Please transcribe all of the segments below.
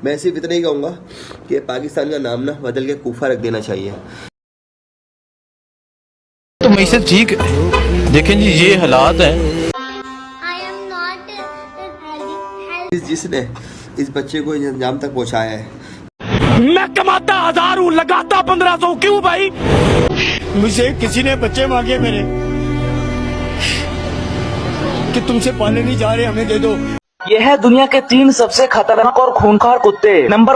मैं सिर्फ इतना ही कहूँगा कि पाकिस्तान का नाम ना बदल के कूफा रख देना चाहिए। तो मैसेज ठीक है, देखें जी ये हालात हैं। जिसने इस बच्चे को अंजाम तक पहुंचाया है, मैं कमाता 1000 हूँ, लगाता 1500। क्यों भाई? मुझे किसी ने बच्चे मांगे मेरे कि तुमसे पालने नहीं जा रहे, हमें दे दो। ये है दुनिया के 3 सबसे खतरनाक और खूंखार कुत्ते। नंबर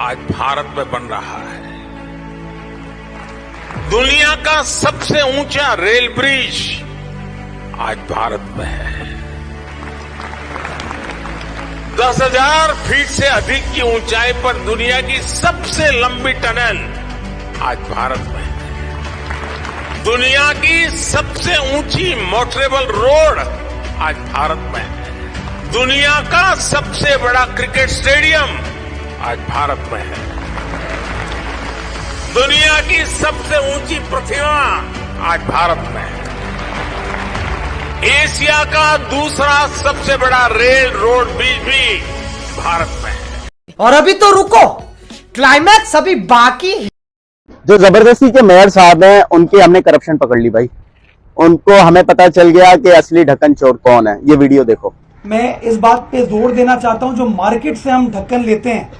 आज भारत में बन रहा है। दुनिया का सबसे ऊंचा रेल ब्रिज आज भारत में है। 10,000 फीट से अधिक की ऊंचाई पर दुनिया की सबसे लंबी टनल आज भारत में है। दुनिया की सबसे ऊंची मोटरेबल रोड आज भारत में है। दुनिया का सबसे बड़ा क्रिकेट स्टेडियम आज भारत में है। दुनिया की सबसे ऊंची प्रतिमा आज भारत में है। एशिया का दूसरा सबसे बड़ा रेल रोड ब्रिज भी भारत में है। और अभी तो रुको, क्लाइमैक्स अभी बाकी है। जो जबरदस्ती के मेयर साहब हैं उनकी हमने करप्शन पकड़ ली भाई। उनको हमें पता चल गया कि असली ढक्कन चोर कौन है। ये वीडियो देखो। मैं इस बात पे जोर देना चाहता हूं, जो मार्केट से हम ढक्कन लेते हैं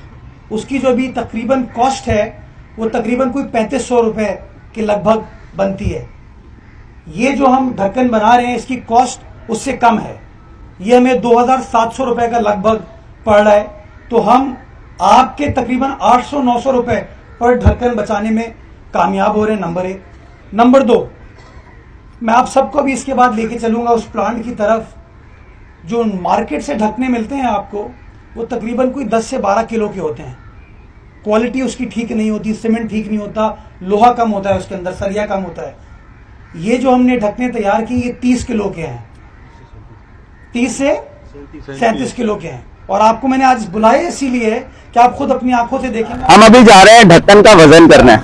उसकी जो भी तकरीबन कॉस्ट है वो तकरीबन कोई 3500 रुपए के लगभग बनती है। ये जो हम ढक्कन बना रहे हैं इसकी कॉस्ट उससे कम है। ये हमें 2700 रुपए का लगभग पड़ रहा है। तो हम आपके तकरीबन 800-900 रुपए पर ढक्कन बचाने में कामयाब हो रहे हैं। नंबर 1। नंबर 2, मैं आप सबको भी इसके बाद लेके चलूंगा उस प्लांट की तरफ। जो मार्केट से ढकने मिलते हैं आपको वो तकरीबन कोई 10 से 12 किलो के होते हैं। क्वालिटी उसकी ठीक नहीं होती, सीमेंट ठीक नहीं होता, लोहा कम होता है उसके अंदर, सरिया कम होता है। ये जो हमने ढकने तैयार की ये 30 किलो के हैं, 30 से 37 किलो के हैं। और आपको मैंने आज बुलाया इसीलिए कि आप खुद अपनी आंखों से देखेंगे। हम अभी जा रहे हैं ढक्कन का वजन करना है।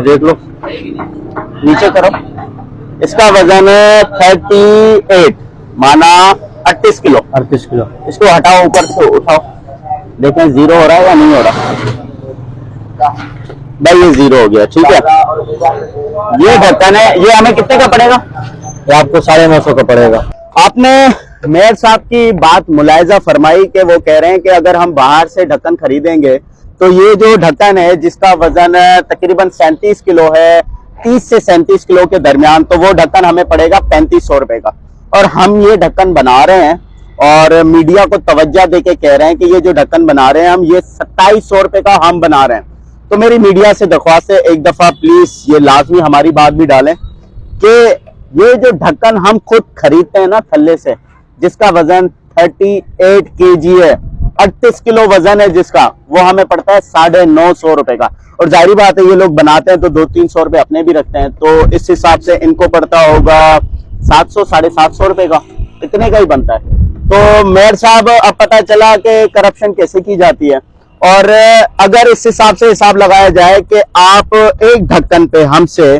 देख लो, नीचे करो। इसका वजन है 38, माना 38 किलो। 38 किलो। इसको हटाओ, ऊपर से उठाओ, देखें 0 हो रहा है या नहीं हो रहा। भाई ये 0 हो गया, ठीक है। ये ढक्कन है, ये हमें कितने का पड़ेगा? ये आपको 950 का पड़ेगा। आपने मेयर साहब की बात मुलायजा फरमाई कि वो कह रहे हैं कि अगर हम बाहर से ढक्कन खरीदेंगे तो ये जो ढक्कन है जिसका वजन तकरीबन 37 किलो है, 30 से 37 किलो के दरमियान, तो वो ढक्कन हमें पड़ेगा 3500 रुपए का। और हम ये ढक्कन बना रहे हैं और मीडिया को तवज्जो देके कह रहे हैं कि ये जो ढक्कन बना रहे हैं हम, ये 2700 रुपए का हम बना रहे हैं। तो मेरी मीडिया से दरख्वास्त है, एक दफा प्लीज ये लाजमी हमारी बात भी डालें कि ये जो ढक्कन हम खुद खरीदते हैं ना थल्ले से, जिसका वजन 38 kg है, 38 किलो वजन है जिसका, वो हमें पड़ता है 950 रुपए का। और जाहिर बात है ये लोग बनाते हैं तो 200-300 रुपए अपने भी रखते हैं, तो इस हिसाब से इनको पड़ता होगा 700-750 रुपए का, इतने का ही बनता है। तो मेयर साहब, अब पता चला कि करप्शन कैसे की जाती है। और अगर इस हिसाब से हिसाब लगाया जाए कि आप एक ढक्कन पे हमसे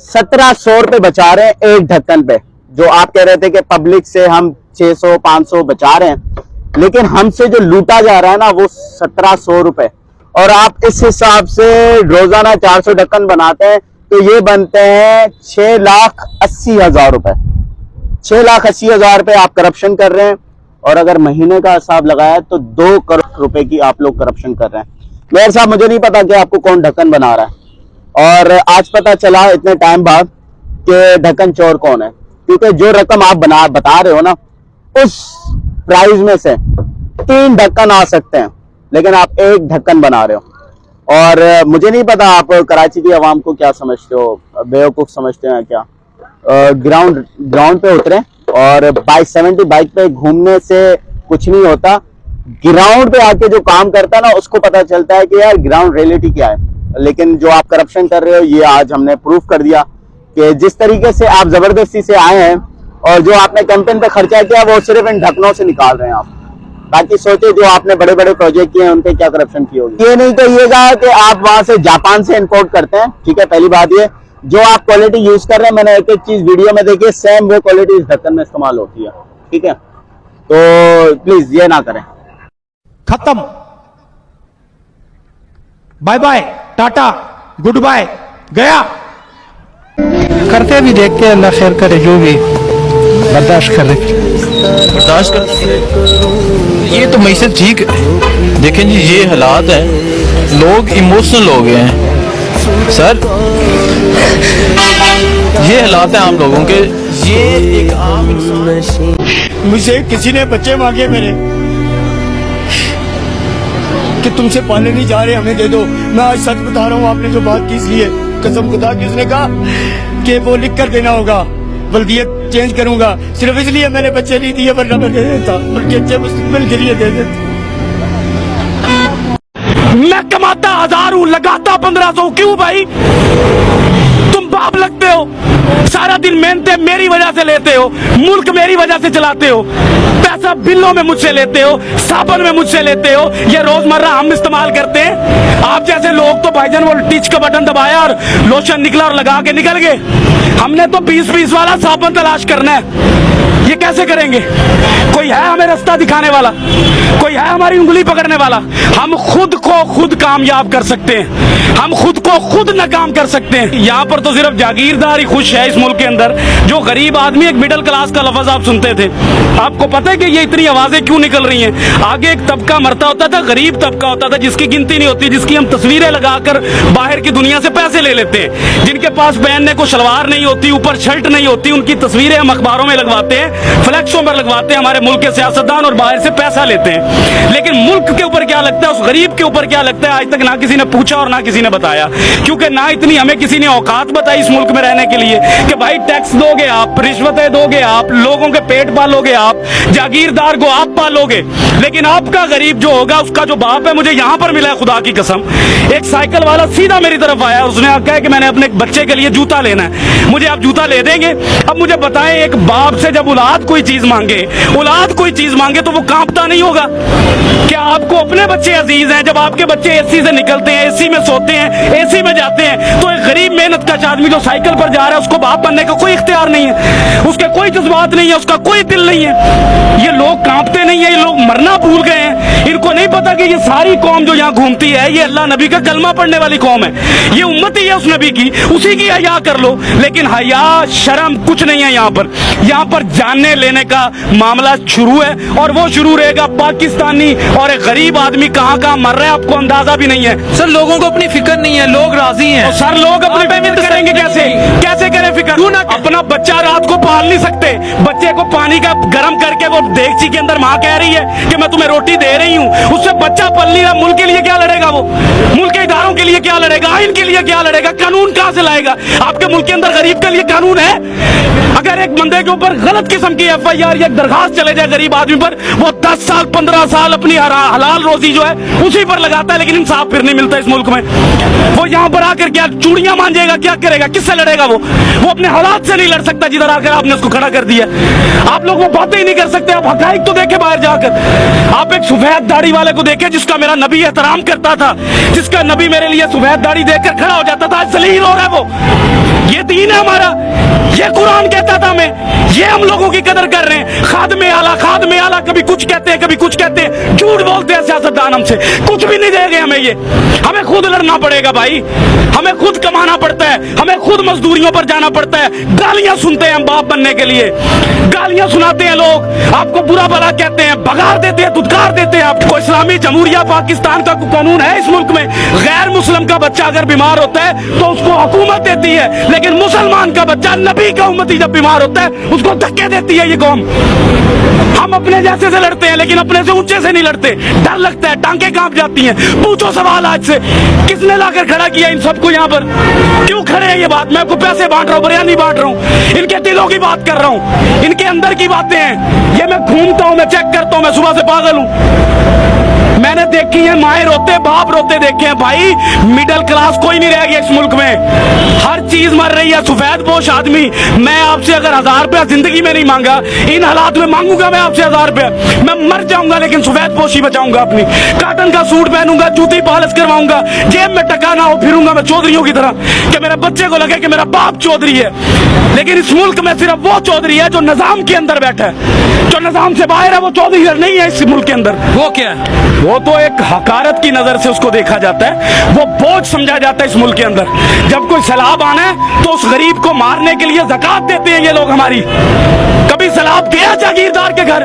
1700 रुपए बचा रहे हैं, एक ढक्कन पे, जो आप कह रहे थे कि पब्लिक से हम 600-500 बचा रहे हैं, लेकिन हमसे जो लूटा जा रहा है ना वो 1700 रुपए। और आप इस हिसाब से रोजाना 400 ढक्कन बनाते हैं तो ये बनते हैं 6,80,000 रुपए। 6,80,000 रुपए आप करप्शन कर रहे हैं। और अगर महीने का हिसाब लगाया तो 2 करोड़ रुपए की आप लोग करप्शन कर रहे हैं। मेयर साहब, मुझे नहीं पता कि आपको कौन ढक्कन बना रहा है, और आज पता चला इतने टाइम बाद कि ढक्कन चोर कौन है। क्योंकि जो रकम आप बता रहे हो ना, उस प्राइस में से 3 ढक्कन आ सकते हैं, लेकिन आप एक ढक्कन बना रहे हो। और मुझे नहीं पता आप कराची की आवाम को क्या समझते हो, बेवकूफ समझते हैं क्या। ग्राउंड पे उतरे और 70 बाइक पे घूमने से कुछ नहीं होता। ग्राउंड पे आके जो काम करता है ना उसको पता चलता है कि यार ग्राउंड रियलिटी क्या है। लेकिन जो आप करप्शन कर रहे हो, ये आज हमने प्रूफ कर दिया कि जिस तरीके से आप जबरदस्ती से आए हैं और जो आपने कैंपेन पे खर्चा किया वो सिर्फ इन ढक्कनों से निकाल रहे हैं आप। बाकी सोचे जो आपने बड़े बड़े प्रोजेक्ट किए हैं उनपे क्या करप्शन की होगी। ये नहीं कहिएगा कि आप वहां से जापान से इंपोर्ट करते हैं, ठीक है। पहली बात ये, जो आप क्वालिटी यूज कर रहे हैं, मैंने एक एक चीज वीडियो में देखी, सेम वो क्वालिटी इस ढक्कन में इस्तेमाल होती है, ठीक है। तो प्लीज ये ना करें। खत्म, bye bye, tata, goodbye, गया। करते भी देखते हैं, अल्लाह खैर करे, जो भी बर्दाश्त कर ये तो मैसे ठीक है। देखें जी, ये हालात है, लोग इमोशनल हो गए हैं सर। ये हालात है आम लोगों के। ये एक आम इंसान, मुझे किसी ने बच्चे मांगे मेरे कि तुमसे पाले नहीं जा रहे, हमें दे दो। मैं आज सच बता रहा हूँ, आपने जो बात की इसलिए कसम खुदा की, उसने कहा कि वो लिख कर देना होगा, वल्दियत चेंज करूंगा, सिर्फ इसलिए मैंने बच्चे नहीं दिए, वरना मैं दे देता, बल्कि अच्छे मुस्तकबिल के लिए दे देता। मैं कमाता 1000 हूं, लगाता 1500, क्यों भाई? तुम बाप लगते हो, सारा दिन मेहनतें मेरी वजह से लेते हो, मुल्क मेरी वजह से चलाते हो, पैसा बिलों में मुझसे लेते हो, साबुन में मुझसे लेते हो, ये रोजमर्रा हम इस्तेमाल करते हैं। आप जैसे लोग तो भाईजान वो टिच का बटन दबाया और लोशन निकला और लगा के निकल गए। हमने तो 20-20 वाला साबुन तलाश करना है। ये कैसे करेंगे? कोई है हमें रास्ता दिखाने वाला? कोई है हमारी उंगली पकड़ने वाला? हम खुद को खुद कामयाब कर सकते हैं, हम खुद को खुद नाकाम कर सकते हैं। यहाँ पर तो सिर्फ जागीरदार ही खुश है इस मुल्क के अंदर। जो गरीब आदमी, एक मिडिल क्लास का लफ्ज आप सुनते थे, आपको पता है कि ये इतनी आवाजें क्यों निकल रही हैं? आगे एक तबका मरता होता था, गरीब तबका होता था, जिसकी गिनती नहीं होती, जिसकी हम तस्वीरें लगाकर बाहर की दुनिया से पैसे ले लेते हैं, जिनके पास पहनने को शलवार नहीं होती, ऊपर शर्ट नहीं होती, उनकी तस्वीरें हम अखबारों में लगवाते हैं, फ्लैक्सों पर लगवाते हैं, हमारे मुल्क के सियासतदान, और बाहर से पैसा लेते हैं। लेकिन मुल्क के ऊपर क्या लगता है, उस गरीब के ऊपर क्या लगता है, आज तक ना किसी ने पूछा और ना किसी ने बताया, क्योंकि ना इतनी हमें किसी ने औकात बताई इस मुल्क में रहने के लिए कि भाई टैक्स दोगे आप, रिश्वतें दोगे आप, लोगों के पेट पालोगे आप, जागीरदार को आप पालोगे। लेकिन आपका गरीब जो होगा, उसका जो बाप है, मुझे यहां पर मिला है खुदा की कसम, एक साइकिल वाला सीधा मेरी तरफ आया, उसने कहा कि मैंने अपने बच्चे के लिए जूता लेना है, मुझे आप जूता ले देंगे? अब मुझे बताएं, एक बाप से जब औलाद कोई चीज मांगे तो वो कांपता नहीं होगा? क्या आपको अपने बच्चे अजीज हैं? जब आपके बच्चे एसी से निकलते हैं, एसी में सोते हैं, एसी में जाते हैं, तो एक गरीब मेहनत का आदमी जो साइकिल पर जा रहा है, उसको बाप बनने का कोई इख्तियार नहीं है, उसके कोई जज्बात नहीं है, उसका कोई दिल नहीं है। ये लोग कांपते नहीं है, ये लोग मरना भूल गए हैं। इनको नहीं पता कि ये सारी कौम जो यहाँ घूमती है, ये अल्लाह नबी का कलमा पढ़ने वाली कौम है, ये उम्मत ही है उस नबी की, उसी की हया कर लो। लेकिन हया शर्म कुछ नहीं है यहाँ पर जानने लेने का मामला शुरू है, और वो शुरू रहेगा। पाकिस्तानी और एक गरीब आदमी कहाँ कहाँ मर रहे हैं, आपको अंदाजा भी नहीं है। सर लोगों को अपनी फिक्र नहीं है, लोग राजी हैं। सर लोग अपनी फिक्र करेंगे कैसे करें फिक्र? अपना बच्चा रात को पाल नहीं सकते, बच्चे को पानी का गर्म करके वो देगची के अंदर माँ कह रही है कि मैं तुम्हें रोटी दे रही हूँ, उससे बच्चा पल नहीं रहा। मुल्क के लिए क्या लड़ेगा वो? मुल्क के इदारों के लिए क्या लड़ेगा? आइन के लिए क्या लड़ेगा? कानून कहाँ से लाएगा? आपके मुल्क के अंदर गरीब के लिए कानून है? अगर एक बंदे के ऊपर गलत किस्म की FIR या दरखास्त चले जाए गरीब आदमी पर, वो 10 साल 15 साल अपनी हलाल रोजी जो है उसी पर लगाता है, लेकिन इंसाफ फिर नहीं मिलता इस मुल्क में। वो यहाँ पर आकर क्या चूड़ियां मांजेगा, क्या करेगा, किससे लड़ेगा? वो अपने हालात से नहीं लड़ सकता जिधर आकर आपने उसको खड़ा कर दिया। आप लोग वो बातें ही नहीं कर सकते। आप हकाइक तो देखे बाहर जाकर। आप एक सफेद दाढ़ी वाले को देखे जिसका मेरा नबी एहतराम करता था, जिसका नबी मेरे लिए सफेद दाढ़ी देखकर खड़ा हो जाता था, आज जलील हो रहा है वो। ये दीन है हमारा, ये कुरान कहता था हमें, ये हम लोगों की कदर कर रहे हैं। खादमे आला कभी कुछ कहते हैं, कभी कुछ कहते हैं, झूठ बोलते हैं सियासतदान हमसे, कुछ भी नहीं देंगे हमें। ये हमें खुद लड़ना पड़ेगा भाई, हमें खुद कमाना पड़ता है, हमें खुद मजदूरियों पर जाना पड़ता है। गालियां सुनते हैं हम बाप बनने के लिए, गालियां सुनाते हैं लोग, आपको बुरा भला कहते हैं, भगार देते हैं, धुतकार देते हैं। आपको इस्लामी जमहूरिया पाकिस्तान का कानून है इस मुल्क में, गैर मुस्लिम का बच्चा अगर बीमार होता है तो उसको हुकूमत देती है, लेकिन मुसलमान का बच्चा, नबी का उम्मती जब बीमार होता है उसको धक्के देती है ये कौम। हम अपने जैसे से लड़ते हैं, लेकिन अपने से ऊंचे से नहीं लड़ते। डर लगता है, टांगे कांप जाती हैं। पूछो सवाल आज से, किसने लाकर खड़ा किया इन सबको यहाँ पर? क्यों खड़े हैं? ये बात मैं आपको पैसे बांट रहा हूँ, बिरयानी बांट रहा हूँ, इनके दिलों की बात कर रहा हूँ, इनके अंदर की बातें हैं। ये मैं घूमता हूँ, मैं चेक करता हूँ, मैं सुबह से पागल हूँ। मैंने देखी है, माए रोते बाप रोते देखे हैं भाई। मिडिल क्लास कोई नहीं रह गया इस मुल्क में, हर चीज मर रही है। सफेद पोश आदमी, मैं आपसे अगर 1000 रुपया जिंदगी में नहीं मांगा, इन हालात में मांगूंगा मैं आपसे 1000 रुपया, मैं मर जाऊंगा लेकिन सफेद पोशी बचाऊंगा अपनी। कॉटन का सूट पहनूंगा, जूती पॉलिश करवाऊंगा, जेब में टका ना हो, फिरूंगा मैं चौधरियों की तरह कि मेरे बच्चे को लगे कि मेरा बाप चौधरी है। लेकिन इस मुल्क में सिर्फ वो चौधरी है जो निजाम के अंदर बैठा है, जो निजाम से बाहर है वो चौधरी नहीं है इस मुल्क के अंदर। वो क्या है? वो तो एक हकारत की नजर से उसको देखा जाता है, वो बोझ समझा जाता है इस मुल्क के अंदर। जब कोई सैलाब आना है तो उस गरीब को मारने के लिए ज़कात देते हैं ये लोग हमारी। कभी सैलाब गया जागीरदार के घर,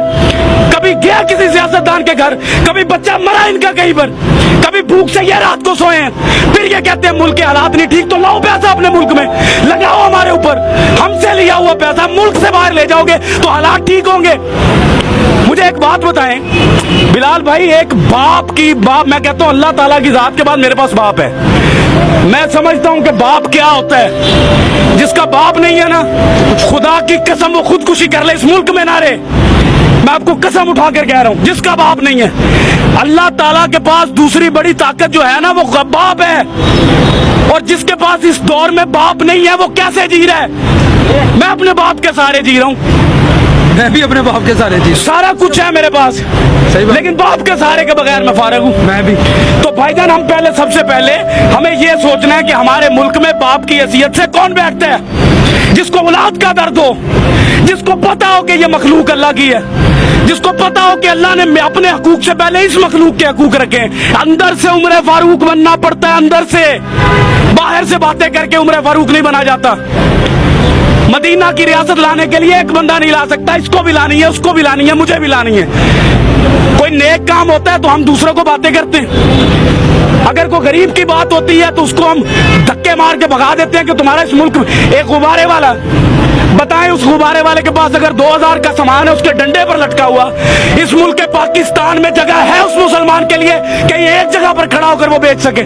कभी गया किसी सियासतदान के घर, कभी बच्चा मरा इनका कहीं पर, कभी भूख से ये रात को सोए हैं, फिर ये कहते हैं मुल्क के हालात नहीं ठीक। तो लाओ पैसा अपने मुल्क में लगाओ हमारे ऊपर, हमसे लिया हुआ पैसा मुल्क से बाहर ले जाओगे तो हालात ठीक होंगे। मुझे एक बात बताएं बिलाल भाई, एक बाप मैं कहता हूं अल्लाह ताला की जात के बाद मेरे पास बाप है। मैं समझता हूं कि बाप क्या होता है। जिसका बाप नहीं है ना, खुदा की कसम वो खुदकुशी कर ले इस मुल्क में ना रहे। मैं आपको कसम उठा कर कह रहा हूं, जिसका बाप नहीं है, अल्लाह ताला के पास दूसरी बड़ी ताकत जो है ना वो बाप है। और जिसके पास इस दौर में बाप नहीं है वो कैसे जी रहा है? मैं अपने बाप के सहारे जी रहा हूं। मैं भी अपने बाप के सहारे जी, सारा कुछ है मेरे पास, सही बात। लेकिन बाप के सहारे के बगैर मैं फारिग हूं। मैं भी। तो भाईजान हम सबसे पहले हमें यह सोचना है कि हमारे मुल्क में बाप की हैसियत से कौन बैठता है? जिसको औलाद का दर्द हो, जिसको पता हो कि ये मखलूक अल्लाह की है, जिसको पता हो कि अल्लाह ने अपने हकूक से पहले इस मखलूक के हकूक रखे। अंदर से उम्र फारूक बनना पड़ता है, अंदर से, बाहर से बातें करके उम्र फारूक नहीं बना जाता। मदीना की रियासत लाने के लिए एक बंदा नहीं ला सकता, इसको भी लानी है, उसको भी लानी है, मुझे भी लानी है। कोई नेक काम होता है तो हम दूसरों को बातें करते हैं, अगर कोई गरीब की बात होती है तो उसको हम धक्के मार के भगा देते हैं कि तुम्हारा इस मुल्क एक गुब्बारे वाला। बताएं उस गुब्बारे वाले के पास अगर 2000 का सामान है उसके डंडे पर लटका हुआ, इस मुल्क के पाकिस्तान में जगह है उस मुसलमान के लिए कि ये एक जगह पर खड़ा होकर वो बेच सके?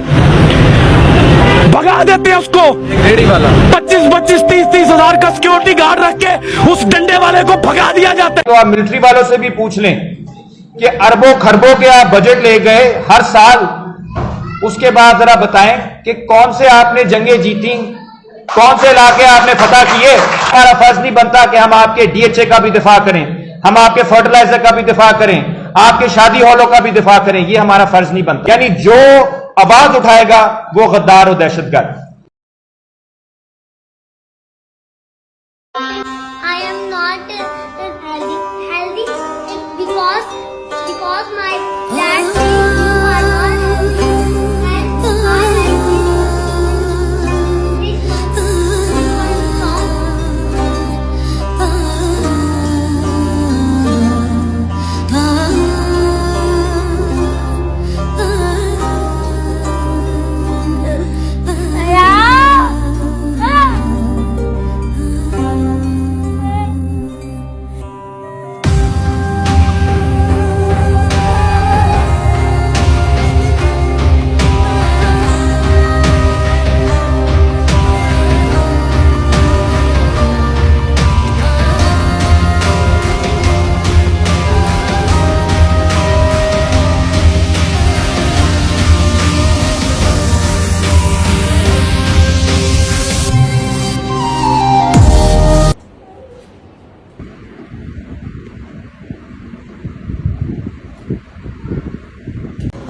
भगा देते हैं उसको। रेडी वाला 25-25, 30-30 हजार का सिक्योरिटी गार्ड रख के उस डंडे वाले को भगा दिया जाता है। तो आप मिलिट्री वालों से भी पूछ लें कि अरबों खरबों के आप बजट ले गए हर साल, उसके बाद जरा बताएं कि कौन से आपने जंगें जीती, कौन से इलाके आपने फतह किए। हमारा फर्ज नहीं बनता कि हम आपके डीएचए का भी दिफा करें, हम आपके फर्टिलाइजर का भी दिफा करें, आपके शादी हॉलों का भी दिफा करें, ये हमारा फर्ज नहीं बनता। यानी जो आवाज उठाएगा वो गद्दार और दहशतगर्द। I am not healthy because my dad says you are not healthy and I like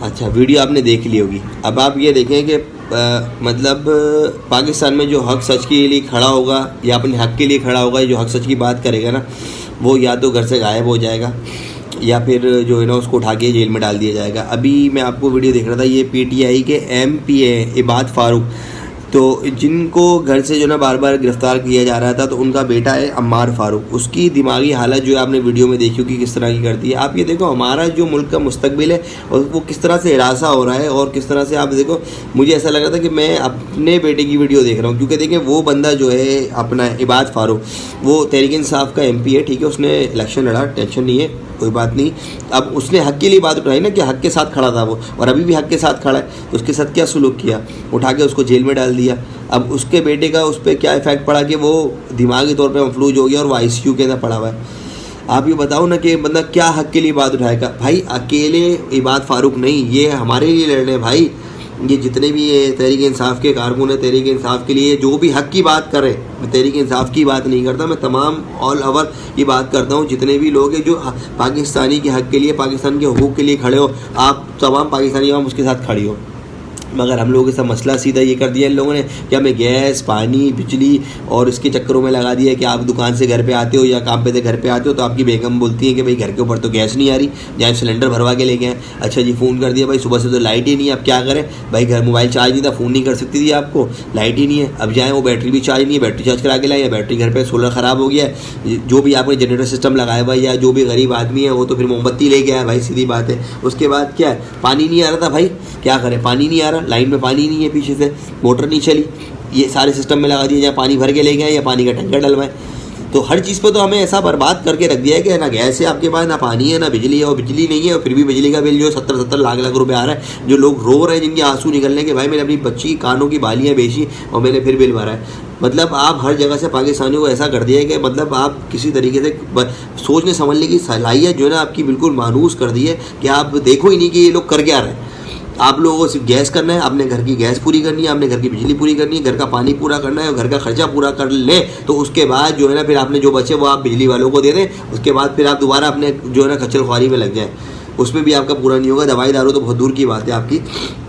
अच्छा, वीडियो आपने देख ली होगी। अब आप ये देखें कि मतलब पाकिस्तान में जो हक सच के लिए खड़ा होगा या अपने हक के लिए खड़ा होगा, जो हक सच की बात करेगा ना, वो या तो घर से गायब हो जाएगा या फिर जो है ना उसको उठा के जेल में डाल दिया जाएगा। अभी मैं आपको वीडियो देख रहा था, ये पीटीआई के एमपी है इबाद फारूक, तो जिनको घर से जो ना बार बार गिरफ्तार किया जा रहा था, तो उनका बेटा है अम्मार फारूक। उसकी दिमागी हालत जो है आपने वीडियो में देखी कि किस तरह की करती है। आप ये देखो हमारा जो मुल्क का मुस्तकबिल है और वो किस तरह से हिरासा हो रहा है, और किस तरह से आप देखो, मुझे ऐसा लग रहा था कि मैं अपने बेटे की वीडियो देख रहा हूँ, क्योंकि देखिए वो बंदा जो है अपना इबाद फारूक, वो तहरीक इंसाफ का एमपी है, ठीक है, उसने इलेक्शन लड़ा, टेंशन नहीं है, कोई बात नहीं। अब उसने हक के लिए बात उठाई ना कि हक के साथ खड़ा था वो, और अभी भी हक के साथ खड़ा है, तो उसके साथ क्या सुलूक किया, उठा के उसको जेल में डाल दिया। अब उसके बेटे का उस पर क्या इफेक्ट पड़ा कि वो दिमागी तौर पे मफलूज हो गया और वो आईसीयू के अंदर पड़ा हुआ है। आप ये बताओ ना कि मतलब क्या हक के लिए बात उठाएगा भाई? अकेले इबाद फारूक नहीं, ये हमारे लिए लड़ रहे हैं भाई। ये जितने भी ये तहरीक इंसाफ के कारकुन हैं, तहरीक इंसाफ के लिए जो भी हक की बात कर रहे हैं, मैं तहरीक इंसाफ की बात नहीं करता, मैं तमाम ऑल ओवर की बात करता हूँ। जितने भी लोग हैं जो पाकिस्तानी के हक के लिए, पाकिस्तान के हुकूक के लिए खड़े हो, आप तमाम पाकिस्तानी हम उसके साथ खड़ी हो। मगर हम लोगों के साथ मसला सीधा ये कर दिया इन लोगों ने कि हमें गैस, पानी, बिजली और इसके चक्करों में लगा दिया कि आप दुकान से घर पे आते हो या काम पे से घर पे आते हो तो आपकी बेगम बोलती है कि भाई घर के ऊपर तो गैस नहीं आ रही, जाए सिलेंडर भरवा के लेके आए। अच्छा जी, फ़ोन कर दिया भाई, सुबह से तो लाइट ही नहीं है, अब क्या करें भाई? घर मोबाइल चार्ज नहीं था, फ़ोन नहीं कर सकती थी आपको, लाइट ही नहीं है। अब जाएँ वो बैटरी भी चार्ज नहीं है, बैटरी चार्ज करा के लाए, या बैटरी घर पर सोलर ख़राब हो गया है, जो भी आपने जनरेटर सिस्टम लगाया भाई, या जो भी गरीब आदमी है वो तो फिर मोमबत्ती ले गया है भाई, सीधी बात है। उसके बाद क्या है, पानी नहीं आ रहा था भाई, क्या करें? पानी नहीं आ रहा, लाइन में पानी नहीं है, पीछे से मोटर नहीं चली, ये सारे सिस्टम में लगा दिए, जहाँ पानी भर के ले गए या पानी का टैंकर डलवाएं। तो हर चीज़ पे तो हमें ऐसा बर्बाद करके रख दिया है कि ना गैस है आपके पास, ना पानी है, ना बिजली है, और बिजली नहीं है और फिर भी बिजली का बिल जो 70-70 लाख रुपए आ रहा है। जो लोग रो रहे हैं, जिनके आंसू निकल रहे हैं कि भाई मैंने अपनी बच्ची कानों की बालियाँ बेची और मैंने फिर बिल भरा है। मतलब आप हर जगह से पाकिस्तानियों को ऐसा कर दिया है कि मतलब आप किसी तरीके से सोचने समझने की सलाहियत जो है ना आपकी बिल्कुल मानूस कर दी है कि आप देखो ही नहीं कि ये लोग कर क्या रहे हैं। आप लोगों को सिर्फ गैस करना है, अपने घर की गैस पूरी करनी है, अपने घर की बिजली पूरी करनी है, घर का पानी पूरा करना है और घर का खर्चा पूरा कर ले, तो उसके बाद जो है ना फिर आपने जो बचे वो आप बिजली वालों को दे दें। उसके बाद फिर आप दोबारा अपने जो है ना खच्चर ख्वारी में लग जाएं, उसमें भी आपका पूरा नहीं होगा। दवाई दारू तो बहुत दूर की बात है आपकी।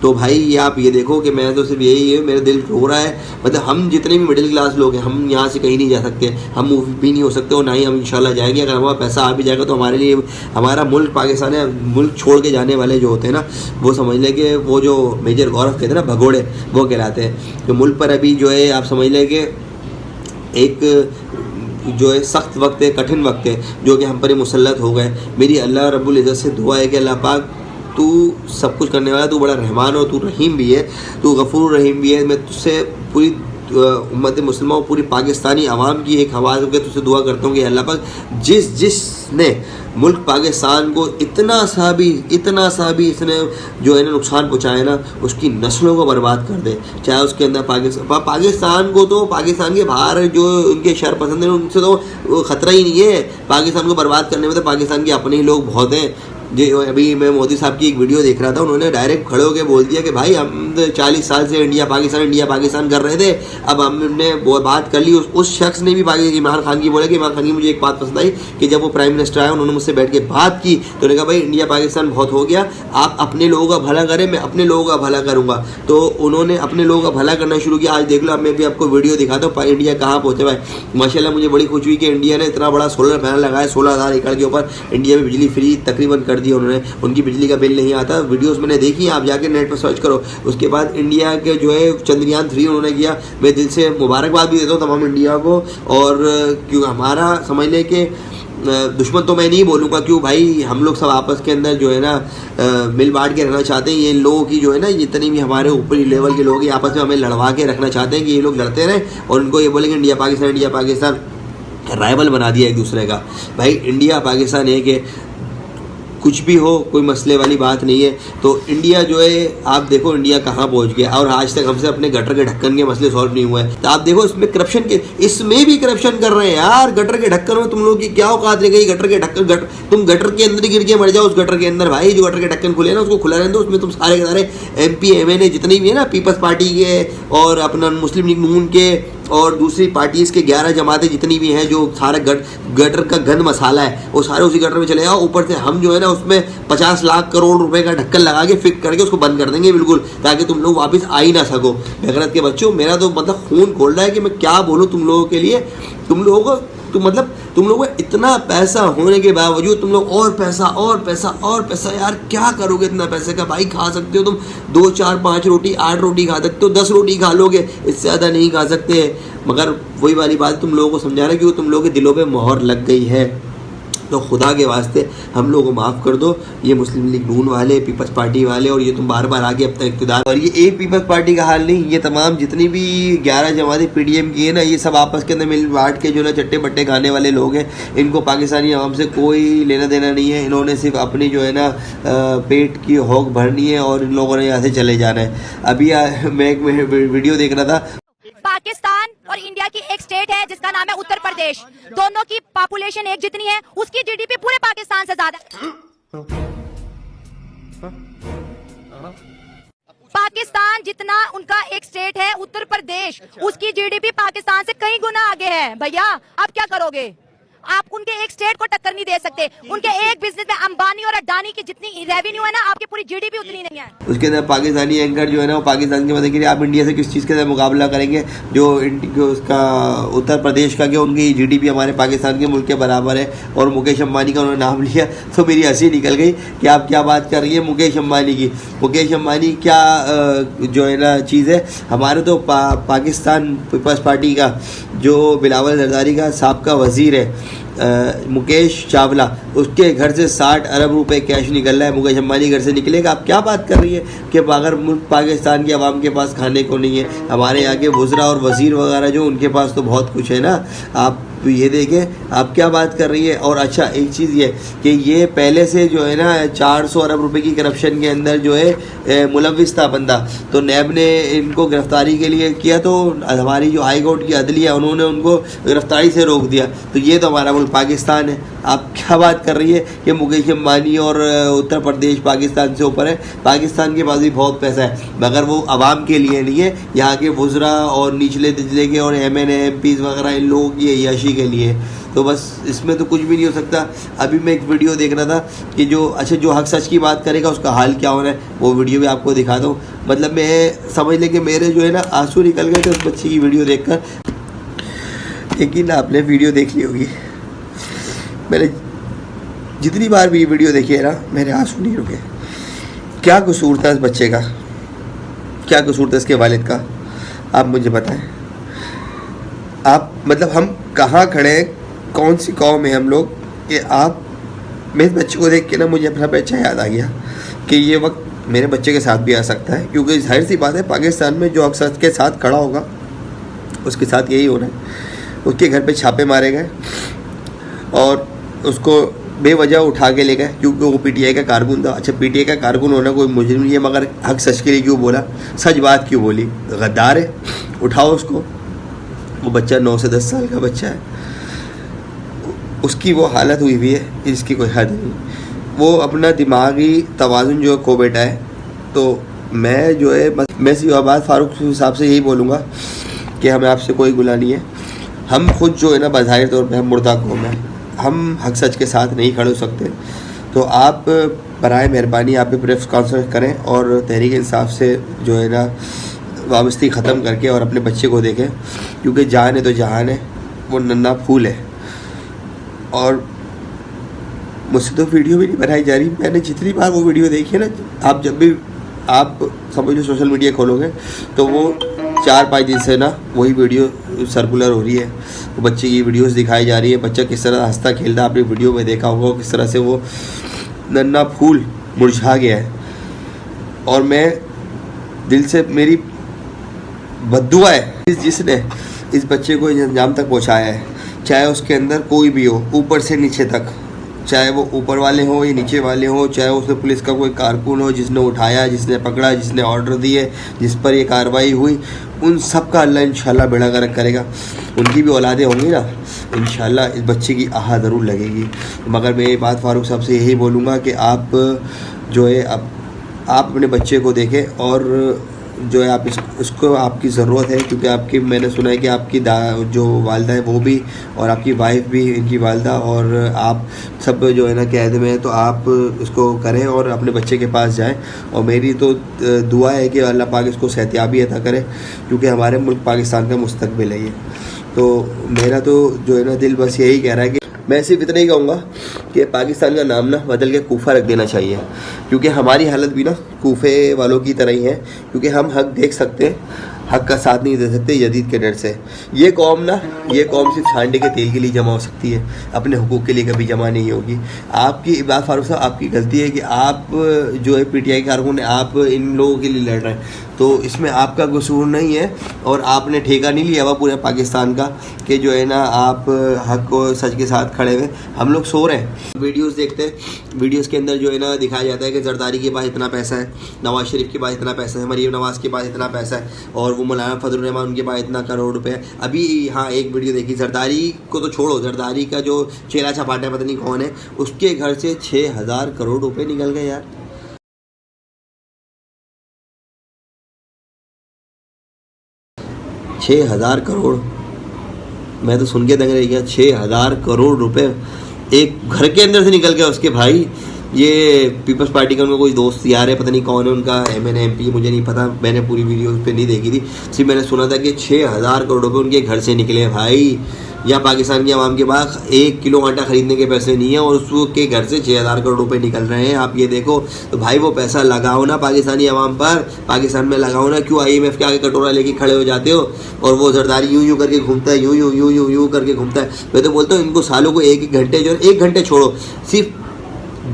तो भाई ये आप ये देखो कि मैं तो सिर्फ यही है, मेरा दिल रो रहा है। मतलब हम जितने भी मिडिल क्लास लोग हैं, हम यहाँ से कहीं नहीं जा सकते, हम मूव भी नहीं हो सकते और ना ही हम इंशाल्लाह जाएंगे। अगर हमारा पैसा आ भी जाएगा तो हमारे लिए हमारा मुल्क पाकिस्तान है, मुल्क छोड़ के जाने वाले जो होते हैं ना, वो समझ लें कि वो जो मेजर गौरव कहते हैं ना, भगोड़े, वो कहलाते हैं। जो मुल्क पर अभी जो है आप समझ लें कि एक जो है सख्त वक्त है, कठिन वक्त है, जो कि हम पर मुसल्लत हो गए। मेरी अल्लाह रब्बुल इज़्ज़त से दुआ है कि अल्लाह पाक तू सब कुछ करने वाला, तू बड़ा रहमान हो, तू रहीम भी है, तू गफूर रहीम भी है। मैं तुझसे पूरी उम्मत मुस्लिमा, पूरी पाकिस्तानी आवाम की एक आवाज़ होकर तुझसे दुआ करता हूँ कि अल्लाह पाक जिसने मुल्क पाकिस्तान को इतना सा भी इसने जो है ना नुकसान पहुँचाया ना, उसकी नस्लों को बर्बाद कर दे। चाहे उसके अंदर पाकिस्तान को तो पाकिस्तान के बाहर जो उनके शर पसंद है उनसे तो खतरा ही नहीं है। पाकिस्तान को बर्बाद करने में तो पाकिस्तान के अपने ही लोग बहुत हैं। जो अभी मैं मोदी साहब की एक वीडियो देख रहा था, उन्होंने डायरेक्ट खड़े होकर बोल दिया कि भाई हम 40 साल से इंडिया पाकिस्तान कर रहे थे, अब हमने वो बात कर ली। उस शख्स ने भी इमरान खान की बोला कि इमरान खान की मुझे एक बात पसंद आई कि जब वो प्राइम मिनिस्टर आए उन्होंने मुझसे बैठ के बात की तो उन्होंने कहा भाई इंडिया पाकिस्तान बहुत हो गया, आप अपने लोगों का भला करें, मैं अपने लोगों का भला करूँगा। तो उन्होंने अपने लोगों का भला करना शुरू किया। आज देख लो, मैं भी आपको वीडियो दिखाता हूँ इंडिया कहाँ पहुँचे भाई। माशाल्लाह मुझे बड़ी खुशी हुई कि इंडिया ने इतना बड़ा सोलर पैनल लगाया, 16,000 एकड़ के ऊपर इंडिया में बिजली फ्री तकरीबन कर दी उन्होंने। उनकी बिजली का बिल नहीं आता, वीडियोस मैंने देखी, आप जाके नेट पर सर्च करो। उसके बाद इंडिया के जो है चंद्रयान 3 उन्होंने किया। मैं दिल से मुबारकबाद भी देता हूँ तमाम इंडिया को। और क्यों हमारा समझ लें कि दुश्मन तो मैं नहीं बोलूँगा, क्यों भाई हम लोग सब आपस के अंदर जो है ना मिल बांट के रहना चाहते हैं। ये लोगों की जो है ना जितनी भी हमारे ऊपरी लेवल के लोग हैं आपस में हमें लड़वा के रखना चाहते हैं कि ये लोग लड़ते रहें और उनको ये बोलेंगे इंडिया पाकिस्तान राइवल बना दिया एक दूसरे का। भाई इंडिया पाकिस्तान है कि कुछ भी हो, कोई मसले वाली बात नहीं है। तो इंडिया जो है आप देखो इंडिया कहाँ पहुँच गया और आज तक हमसे अपने गटर के ढक्कन के मसले सॉल्व नहीं हुए हैं। तो आप देखो इसमें करप्शन के, इसमें भी करप्शन कर रहे हैं यार। गटर के ढक्कन में तुम लोगों की क्या औकात रह गई? गटर के ढक्कन तुम गटर के अंदर ही गिर के मर जाओ उस गटर के अंदर। भाई जो गटर के ढक्कन खुले ना उसको खुला रहने दो, उसमें तुम सारे के सारे MP MNA जितनी भी है ना, पीपल्स पार्टी के और अपना मुस्लिम लीग नून के और दूसरी पार्टीज़ के 11 जमातें जितनी भी हैं, जो सारा गटर का गंद मसाला है वो सारे उसी गटर में चले जाओ। ऊपर से हम जो है ना उसमें 50 लाख करोड़ रुपए का ढक्कन लगा के फिट करके उसको बंद कर देंगे बिल्कुल, ताकि तुम लोग वापस आ ही ना सको। बेगरत के बच्चों, मेरा तो मतलब खून खोल रहा है कि मैं क्या बोलूँ तुम लोगों के लिए। तुम लोगों को तुम लोगों को इतना पैसा होने के बावजूद तुम लोग और पैसा यार क्या करोगे इतना पैसे का? भाई खा सकते हो तुम 2, 4, 5 रोटी, 8 रोटी खा सकते हो, 10 रोटी खा लोगे, इससे ज़्यादा नहीं खा सकते। मगर वही वाली बात तुम लोगों को समझा रहा है कि तुम लोगों के दिलों पे मोहर लग गई है। तो खुदा के वास्ते हम लोगों को माफ़ कर दो। ये मुस्लिम लीग नून वाले, पीपल्स पार्टी वाले, और ये तुम बार बार आगे अपना इक़्तिदार, और ये एक पीपल्स पार्टी का हाल नहीं, ये तमाम जितनी भी 11 जमातें PDM की है ना, ये सब आपस के अंदर मिल बांट के जो ना चट्टे बट्टे खाने वाले लोग हैं। इनको पाकिस्तानी आवाम से कोई लेना देना नहीं है। इन्होंने सिर्फ अपनी जो है ना पेट की हौक भरनी है और इन लोगों ने यहाँ से चले जाना है। अभी मैं एक वीडियो देख रहा था, पाकिस्तान और इंडिया इंडिया की एक स्टेट है जिसका नाम है उत्तर प्रदेश, दोनों की पॉपुलेशन एक जितनी है, उसकी जीडीपी पूरे पाकिस्तान से ज्यादा। पाकिस्तान जितना उनका एक स्टेट है उत्तर प्रदेश, उसकी जीडीपी पाकिस्तान से कई गुना आगे है। भैया आप क्या करोगे? आप उनके एक स्टेट को टक्कर नहीं दे सकते। उनके एक बिजनेस में अंबानी और अडानी की जितनी रेवेन्यू है ना, आपकी पूरी जीडीपी उतनी नहीं है। उसके अंदर पाकिस्तानी एंकर जो है ना, वो पाकिस्तान के मतलब कि आप इंडिया से किस चीज़ के साथ मुकाबला करेंगे जो उसका उत्तर प्रदेश का, कि उनकी जीडीपी हमारे पाकिस्तान के मुल्क के बराबर है। और मुकेश अंबानी का उन्होंने नाम लिया तो मेरी हंसी निकल गई कि आप क्या बात कर रही है मुकेश अंबानी की। मुकेश अंबानी क्या जो है ना चीज़ है, हमारे तो पाकिस्तान पीपल्स पार्टी का जो बिलावल जरदारी का साबका वज़ीर है मुकेश चावला, उसके घर से 60 अरब रुपए कैश निकल रहा है। मुकेश अंबानी घर से निकलेगा? आप क्या बात कर रही है कि अगर मुल्क पाकिस्तान के अवाम के पास खाने को नहीं है, हमारे यहाँ के वज़रा और वज़ीर वगैरह जो उनके पास तो बहुत कुछ है ना। आप ये देखें आप क्या बात कर रही है। और अच्छा एक चीज़ ये कि ये पहले से जो है ना 400 अरब रुपए की करप्शन के अंदर जो है मुलविस था बंदा, तो नैब ने इनको गिरफ्तारी के लिए किया, तो हमारी जो हाई कोर्ट की अदलिया उन्होंने उनको गिरफ्तारी से रोक दिया। तो ये तो हमारा मुल्क पाकिस्तान है। आप क्या बात कर रही है कि मुकेश अंबानी और उत्तर प्रदेश पाकिस्तान से ऊपर है? पाकिस्तान के पास भी बहुत पैसा है, मगर वो आवाम के लिए नहीं है, यहाँ के वज़रा और निचले दिजले के और MNA MPs वगैरह इन लोगों की यशी के लिए। तो बस इसमें तो कुछ भी नहीं हो सकता। अभी मैं एक वीडियो देख रहा था कि जो हक सच की बात करेगा उसका हाल क्या होना है, वो वीडियो भी आपको दिखा दूँ। मतलब मैं समझ लें कि मेरे जो है ना आंसू निकल गए थे उस बच्ची की वीडियो देखकर। लेकिन आपने वीडियो देख ली होगी, मैंने जितनी बार भी ये वीडियो देखी है ना, मेरे आंसू नहीं रुके। क्या कसूर था इस बच्चे का, क्या कसूर था इसके वालिद का, आप मुझे बताएं। आप मतलब हम कहाँ खड़े हैं, कौन सी कौम है हम लोग कि आप, मैं इस बच्चे को देख के ना मुझे अपना बच्चा याद आ गया कि ये वक्त मेरे बच्चे के साथ भी आ सकता है। क्योंकि जाहिर सी बात है पाकिस्तान में जो अक्सर के साथ खड़ा होगा उसके साथ यही हो रहा है। उसके घर पे छापे मारे गए और उसको बेवजह उठा के ले गए क्योंकि वो PTI का कारकुन था। अच्छा PTI का कारकुन होना कोई मुजरिम नहीं है, मगर हक सच के लिए क्यों बोला, सच बात क्यों बोली? गद्दार है, उठाओ उसको। वो बच्चा 9 से 10 साल का बच्चा है, उसकी वो हालत हुई हुई है इसकी कोई हद नहीं। वो अपना दिमागी तवाज़ुन जो खो बैठा है। तो मैं जो है मैं सीधा बात फारूक साहब से यही बोलूँगा कि हमें आपसे कोई गुला नहीं है। हम खुद जो है ना बज़ाहिर तौर पे हम मुर्दा कौम है, हम हक सच के साथ नहीं खड़े हो सकते। तो आप बराए मेहरबानी आप भी प्रेस कॉन्फ्रेंस करें और तहरीक इंसाफ से जो है ना वाबस्ती ख़त्म करके और अपने बच्चे को देखें, क्योंकि जान है तो जहान है, वो नन्ना फूल है। और मुझसे तो वीडियो भी नहीं बनाई जा रही। मैंने जितनी बार वो वीडियो देखी है ना, आप जब भी आप समझ लो सोशल मीडिया खोलोगे तो वो 4-5 दिन से ना वही वीडियो सर्कुलर हो रही है। वो बच्चे की वीडियोस दिखाई जा रही है, बच्चा किस तरह हंसता खेलता आपने वीडियो में देखा होगा, किस तरह से वो नन्ना फूल मुरझा गया है। और मैं दिल से मेरी बद्दुआ है जिसने इस बच्चे को अंजाम तक पहुंचाया है, चाहे उसके अंदर कोई भी हो, ऊपर से नीचे तक, चाहे वो ऊपर वाले हो या नीचे वाले हो, चाहे उसमें पुलिस का कोई कारकुन हो जिसने उठाया, जिसने पकड़ा, जिसने ऑर्डर दिए, जिस पर ये कार्रवाई हुई, उन सब का अल्लाह इंशाल्लाह बेड़ा गर्क करेगा। उनकी भी औलादें होंगी ना, इंशाल्लाह इस बच्चे की आह ज़रूर लगेगी। मगर मैं ये बात फारूक साहब से यही बोलूँगा कि आप जो है आप अपने बच्चे को देखें और जो है आप इसको आपकी ज़रूरत है, क्योंकि आपकी मैंने सुना है कि आपकी जो वालदा है वो भी और आपकी वाइफ भी, इनकी वालदा और आप सब जो है ना कैद में है। तो आप इसको करें और अपने बच्चे के पास जाएं। और मेरी तो दुआ है कि अल्लाह पाक इसको सेहतियाबी अता करे, क्योंकि हमारे मुल्क पाकिस्तान का मुस्तकबिल है ये। तो मेरा तो जो है ना दिल बस यही कह रहा है कि मैं सिर्फ इतना ही कहूँगा कि पाकिस्तान का नाम ना बदल के कूफा रख देना चाहिए, क्योंकि हमारी हालत भी ना कूफे वालों की तरह ही है। क्योंकि हम हक देख सकते हैं, हक का साथ नहीं दे सकते यजीद के डर से। ये कौम सिर्फ सांडे के तेल के लिए जमा हो सकती है, अपने हुकूक के लिए कभी जमा नहीं होगी। आपकी बात फारूक साहब आपकी गलती है कि आप जो है PTI के कारकुन आप इन लोगों के लिए लड़ रहे हैं, तो इसमें आपका कसूर नहीं है। और आपने ठेका नहीं लिया हुआ पूरे पाकिस्तान का कि जो है ना आप हक को सच के साथ खड़े हुए। हम लोग सो रहे हैं, वीडियोस देखते हैं, वीडियोस के अंदर जो है ना दिखाया जाता है कि जरदारी के पास इतना पैसा है, नवाज शरीफ के पास इतना पैसा है, मरीम नवाज़ के पास इतना पैसा है, और वो मौलाना फजल रहमान उनके पास इतना करोड़ रुपए। अभी हाँ एक वीडियो देखी, जरदारी को तो छोड़ो, जरदारी का जो चेला छपाटा पता नहीं कौन है, उसके घर से 6000 करोड़ रुपए निकल गए यार। 6000 करोड़, मैं तो सुन के दंग रह गया। 6000 करोड़ रुपए एक घर के अंदर से निकल गया उसके भाई। ये पीपल्स पार्टी का उनका कोई दोस्त यार है, पता नहीं कौन है उनका, MN MP मुझे नहीं पता, मैंने पूरी वीडियो उस पर नहीं देखी थी, सिर्फ मैंने सुना था कि 6000 करोड़ रुपए उनके घर से निकले भाई। या पाकिस्तान की आवाम के पास 1 किलो आटा खरीदने के पैसे नहीं है और उसके घर से 6000 करोड़ रुपए निकल रहे हैं। आप ये देखो, तो भाई वो पैसा लगाओ ना पाकिस्तानी आवाम पर, पाकिस्तान में लगाओ ना। क्यों IMF के आगे कटोरा लेके खड़े हो जाते हो और वो जरदारी यूं करके घूमता है, यूं करके घूमता है। मैं तो बोलता हूँ इनको सालों को 1 घंटे जो 1 घंटे छोड़ो, सिर्फ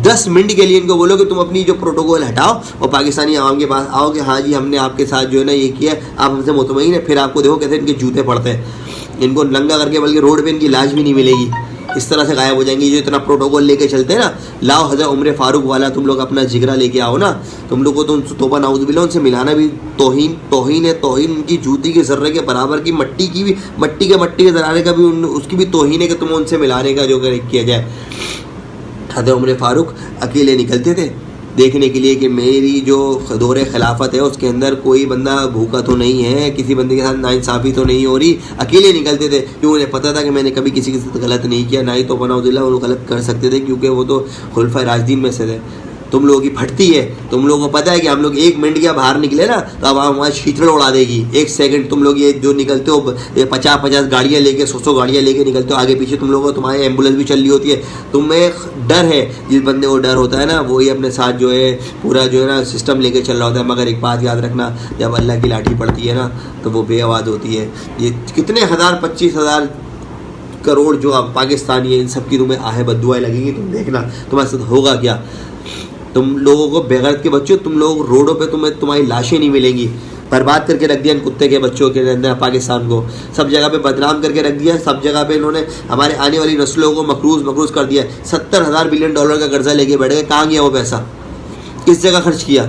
10 मिनट के लिए इनको बोलो कि तुम अपनी जो प्रोटोकॉल हटाओ और पाकिस्तानी आवाम के पास आओ कि हाँ जी हमने आपके साथ जो है ना ये किया, आप हमसे मुतमईन है। फिर आपको देखो कैसे इनके जूते पड़ते हैं, इनको नंगा करके, बल्कि रोड पे इनकी लाश भी नहीं मिलेगी, इस तरह से गायब हो जाएंगी। जो इतना प्रोटोकॉल लेके चलते हैं ना, लाओ हज़रत उम्र फारूक वाला तुम लोग अपना जिगरा लेके आओ ना, तुम लोग को तो तोबा नाउज़ुबिल्लाह उनसे मिलाना भी तौहीन है। तौहीन उनकी जूती के ज़र्रे के बराबर की, मट्टी के ज़रारे का भी उसकी भी तौहीन है कि तुम उनसे मिलाने का जो किया जाए। हज़रत उम्र फारूक अकेले निकलते थे देखने के लिए कि मेरी जो दौरे खिलाफत है उसके अंदर कोई बंदा भूखा तो नहीं है, किसी बंदे के साथ नाइंसाफ़ी तो नहीं हो रही। अकेले निकलते थे क्योंकि उन्हें पता था कि मैंने कभी किसी के साथ गलत नहीं किया, ना ही तो बनाउद्दील्ला वो गलत कर सकते थे क्योंकि वो तो खुलफा राशिदीन में से थे। तुम लोगों की फटती है, तुम लोगों को पता है कि हम लोग 1 मिनट या बाहर निकले ना तो अब हमारा शीतल उड़ा देगी। 1 सेकंड तुम लोग ये जो निकलते हो, ये 50-50 गाड़ियाँ लेके 100 गाड़ियाँ लेके निकलते हो, आगे पीछे तुम लोगों को तुम्हारी एम्बुलेंस भी चल रही होती है। तुम्हें डर है, जिस बंदे को डर होता है ना वही अपने साथ जो है पूरा जो है ना सिस्टम लेके चल रहा होता है। मगर एक बात याद रखना, जब अल्लाह की लाठी पड़ती है ना तो वो बेआवाज़ होती है। ये कितने 25,000 करोड़ जो अब पाकिस्तानी है, इन सब की तुम्हें आहे बद्दुआएं लगेंगी, तुम देखना तुम्हारे साथ होगा क्या। तुम लोगों को बेगैरत के बच्चों, तुम लोग रोडों पे तुम्हारी लाशें नहीं मिलेंगी। बर्बाद करके रख दिया इन कुत्ते के बच्चों के अंदर पाकिस्तान को, सब जगह पे बदनाम करके रख दिया। सब जगह पे इन्होंने हमारे आने वाली नस्लों को मकरूज कर दिया। $70,000 बिलियन का कर्जा लेके बैठ गए। कहाँ गया वो पैसा, किस जगह खर्च किया?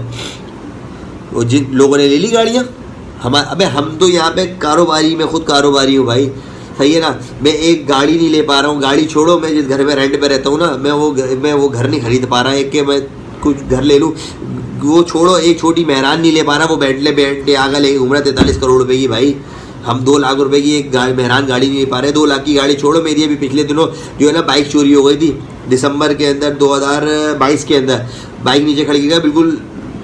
वो जिन लोगों ने ले ली गाड़ियाँ। अबे हम तो यहाँ पे कारोबारी, मैं खुद कारोबारी हूँ भाई, सही है ना। मैं एक गाड़ी नहीं ले पा रहा हूँ, गाड़ी छोड़ो, मैं जिस घर में रेंट पे रहता हूँ ना, मैं वो घर नहीं खरीद पा रहा। एक के मैं कुछ घर ले लूँ, वो छोड़ो, एक छोटी मेहरान नहीं ले पा रहा, वो बेंटले आगा लेके घूम रहा 43 करोड़ रुपए की। भाई हम 2 लाख रुपए की एक मेहरान गाड़ी नहीं ले पा रहे। 2 लाख की गाड़ी छोड़ो, मेरी अभी पिछले दिनों जो है ना बाइक चोरी हो गई थी, दिसंबर के अंदर 2022 के अंदर। बाइक नीचे खड़ी गया, बिल्कुल